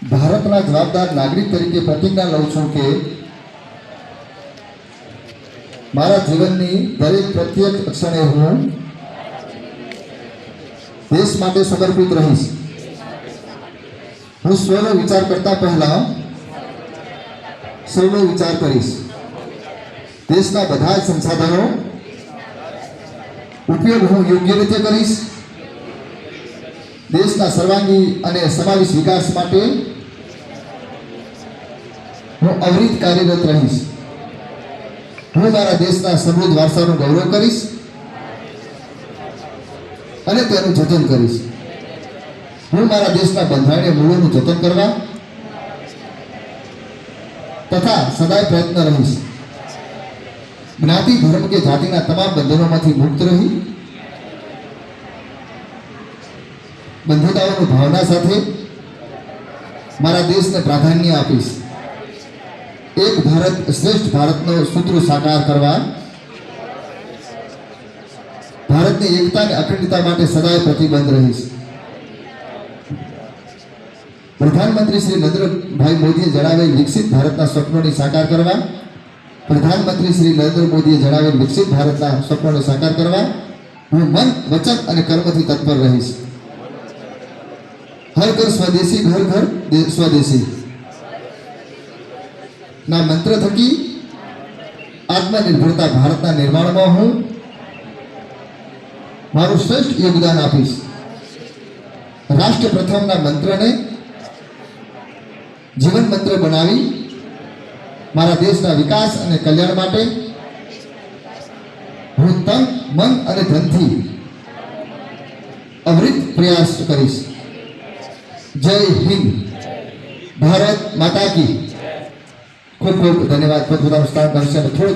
ભારતના જવાબદાર નાગરિક તરીકે પ્રતિજ્ઞા લઉં છું કે મારા જીવનની દરેક પ્રત્યેક ક્ષણે હું દેશ માટે સમર્પિત રહીશ. હું સ્વનો વિચાર કરતા પહેલા સૌનો વિચાર કરીશ. દેશના બધા જ સંસાધનો ઉપયોગ હું યોગ્ય રીતે કરીશ. દેશના સર્વાંગી અને સમાવેશ વિકાસ માટે હું અવિરત કાર્યરત રહીશ. હું મારા દેશના સમૃદ્ધ વારસાનું ગૌરવ કરીશ અને તેનું જતન કરીશ. હું મારા દેશના બંધારણીય મૂલ્યોનું જતન કરવા તથા સદાય પ્રયત્ન રહીશ. જ્ઞાતિ, ધર્મ કે જાતિના તમામ બંધનોમાંથી મુક્ત રહી બંધુતાઓની ભાવના સાથે મારા દેશને પ્રાધાન્ય આપીશ. એક ભારત શ્રેષ્ઠ ભારતનો સૂત્ર સાકાર કરવા ભારતની એકતા અને અખંડતા માટે સદાય પ્રતિબદ્ધ રહીશ. પ્રધાનમંત્રી શ્રી નરેન્દ્રભાઈ મોદીએ જણાવેલ વિકસિત ભારતના સ્વપ્નોને સાકાર કરવા પ્રધાનમંત્રી શ્રી નરેન્દ્ર મોદીએ જણાવેલ વિકસિત ભારતના સ્વપ્નોને સાકાર કરવા હું મન, વચન અને કર્મથી તત્પર રહીશ. હર ઘર સ્વદેશી, ઘર ઘર સ્વદેશી ના મંત્ર થકી આત્મનિર્ભરતા ભારતના નિર્માણમાં હું મારું શ્રેષ્ઠ યોગદાન આપીશ. રાષ્ટ્ર પ્રથમના મંત્રને જીવન મંત્ર બનાવી મારા દેશના વિકાસ અને કલ્યાણ માટે હું તન, મન અને ધનથી અવિરત પ્રયાસ કરીશ. જય હિન્દ. ભારત માતા કી. ખૂબ ખૂબ ધન્યવાદ. પોતપોતાનું સ્થાન કરશે. થોડું